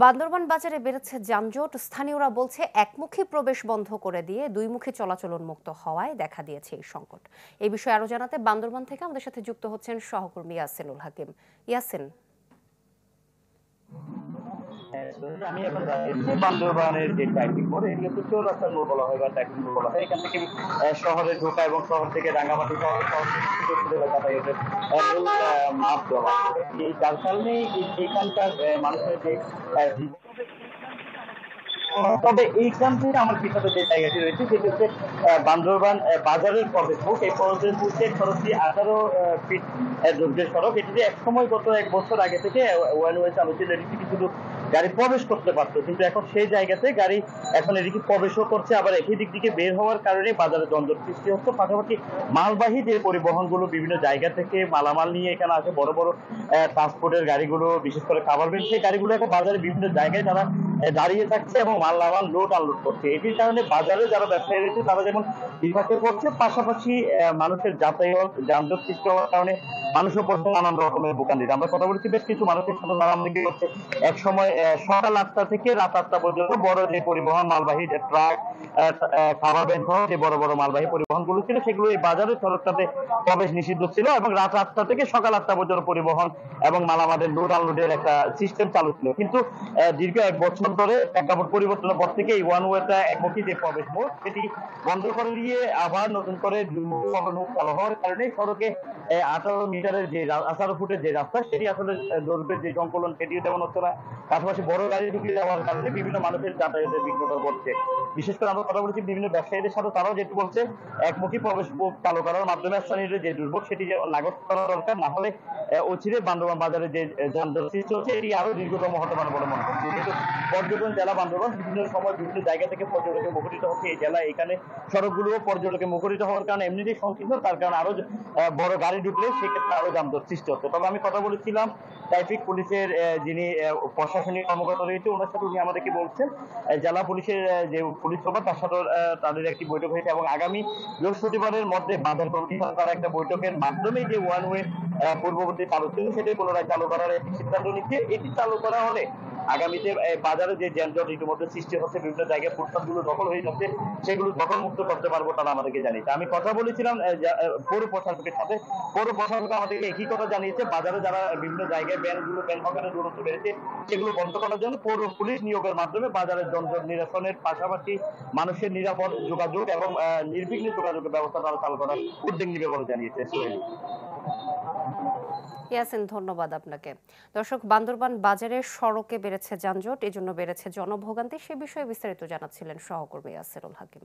বান্দরবান বাজারে বেড়েছে যানজট। স্থানীয়রা বলছে একমুখী প্রবেশ বন্ধ করে দিয়ে দুইমুখী চলাচল উন্মুক্ত হওয়ায় দেখা দিয়েছে এই সংকট। এই বিষয়ে আরো জানাতে বান্দরবান থেকে আমাদের সাথে যুক্ত হচ্ছেন সহকর্মী ইয়াসিনুল হাকিম। ইয়াসিন, আমি এখন যাচ্ছি বান্দরবানের যে ট্রাফিক মোড়, এগুলো তো চৌরাস্তার মোড় বলা হয় বা ট্রাফিক মোড় বলা হয়। এখান থেকে শহরে ঢোকা এবং শহর থেকে রাঙ্গামাটি যাতায়াতের মূল মাধ্যম। এই যার কারণে এখানকার মানুষের যে তবে এইখান থেকে আমার পিছনে যে জায়গাটি রয়েছে সেটি হচ্ছে বান্দরবান বাজারের প্রবেশ মুখ। এই প্রবেশ মুখের সড়কটি 18 ফিট দৈর্ঘ্যের সড়ক। এটিতে একসময় গত 1 বছর আগে থেকে ওয়ান ওয়ে চালু ছিল, এটি থেকে শুধু গাড়ি প্রবেশ করতে পারতো, কিন্তু এখন সেই জায়গাতে গাড়ি এখন এদিকে প্রবেশও করছে, আবার একই দিক থেকে বের হওয়ার কারণে বাজারে দ্বন্দ্ব সৃষ্টি হচ্ছে। পাশাপাশি মালবাহী যে পরিবহনগুলো বিভিন্ন জায়গা থেকে মালামাল নিয়ে এখানে আসে, বড় বড় ট্রান্সপোর্টের গাড়িগুলো, বিশেষ করে খাবার ভ্যান, সেই গাড়িগুলো এখন বাজারে বিভিন্ন জায়গায় তারা দাঁড়িয়ে থাকছে এবং মালামাল লোড আনলোড করছে। এটির কারণে বাজারে যারা ব্যবসায়ী রয়েছে তারা যেমন বিপাকে পড়ছে, পাশাপাশি মানুষের যাতায়াত যানজট সৃষ্টি হওয়ার কারণে মানুষও পড়ছে নানান রকমের ভোগান্তিতে। আমরা কথা বলেছি বেশ কিছু মানুষের সাথে নানান দিকে হচ্ছে। এক সময় সকাল 8টা থেকে রাত 8টা পর্যন্ত বড় যে পরিবহন মালবাহী যে ট্রাক, খাবার ভ্যান সহ যে বড় বড় মালবাহী পরিবহনগুলো ছিল সেগুলো এই বাজারের সড়কটাতে প্রবেশ নিষিদ্ধ ছিল এবং রাত 8টা থেকে সকাল 8টা পর্যন্ত পরিবহন এবং মালামালের লোড আনলোডের একটা সিস্টেম চালু ছিল। কিন্তু দীর্ঘ 1 বছর ধরে প্রেক্ষাপট পরিবর্তনের পর থেকে এই ওয়ান ওয়েটা একমুখী যে প্রবেশ মোড় সেটি বন্ধ করে দিয়ে আবার নতুন করে চালু হওয়ার কারণে সড়কে 18 মিটারের যে 18 ফুটের যে রাস্তা সেটি আসলে দৈর্ঘ্যের যে সংকলন সেটিও তেমন হচ্ছে না। পাশাপাশি বড় গাড়ি ঢুকে যাওয়ার কারণে বিভিন্ন মানুষের যাতায়াতের বিঘ্নতা ঘটছে। বিশেষ করে আমরা কথা বলেছি বিভিন্ন ব্যবসায়ীদের সাথে, তারাও যেটি বলছে একমুখী প্রবেশ পথ চালু করার মাধ্যমে স্থানীয় যে দুর্ভোগ সেটি যে লাঘব করা দরকার, না হলে অচিরে বান্দরবান বাজারে যে যানজট সৃষ্টি হচ্ছে এটি আরো দীর্ঘতম হতে পারে বলে মনে করছি। যেহেতু পর্যটন জেলা বান্দরবান বিভিন্ন সময় বিভিন্ন জায়গা থেকে পর্যটকে মুখরিত হচ্ছে এই জেলা, এখানে সড়কগুলো পর্যটকে মুখরিত হওয়ার কারণে এমনিতেই সংকীর্ণ, তার কারণে আরো বড় গাড়ি ঢুকলে সেক্ষেত্রে আরো যানজট সৃষ্টি হচ্ছে। তবে আমি কথা বলেছিলাম ট্রাফিক পুলিশের যিনি প্রশাসনিক কর্মকর্তা রয়েছে ওনার সাথে, উনি আমাদেরকে বলছেন জেলা পুলিশের যে পুলিশ সুপার তার সাথে তাদের একটি বৈঠক হয়েছে এবং আগামী বৃহস্পতিবারের মধ্যে বাজার কমিটি তারা একটা বৈঠকের মাধ্যমে যে ওয়ান ওয়ে পূর্ববর্তী চালু ছিল সেটি পুনরায় চালু করার একটি সিদ্ধান্ত নিচ্ছে। এটি চালু করা হলে আগামীতে বাজারে যে যানজট ইতিমধ্যে সৃষ্টি হচ্ছে, বিভিন্ন জায়গায় ফুটপাথগুলো দখল হয়ে যাচ্ছে, সেগুলো দখল মুক্ত করতে পারবো তারা আমাদেরকে জানিয়েছে। আমি কথা বলেছিলাম পৌর প্রশাসকের সাথে, পৌর প্রশাসক আমাদেরকে একই কথা জানিয়েছে, বাজারে যারা বিভিন্ন জায়গায় ব্যান হকারের দূরত্ব বেড়েছে সেগুলো বন্ধ করার জন্য পৌর পুলিশ নিয়োগের মাধ্যমে বাজারের যানজট নিরসনের পাশাপাশি মানুষের নিরাপদ যোগাযোগ এবং নির্বিঘ্নে যোগাযোগের ব্যবস্থা তারা চালু করার উদ্যোগ নিবে বলে জানিয়েছে। ইয়াসিন, ধন্যবাদ আপনাকে। দর্শক, বান্দরবান বাজারের সড়কে বেড়েছে যানজট, এজন্য বেড়েছে জনভোগান্তি। সে বিষয়ে বিস্তারিত জানাচ্ছিলেন সহকর্মী ইয়াসিনুল হাকিম।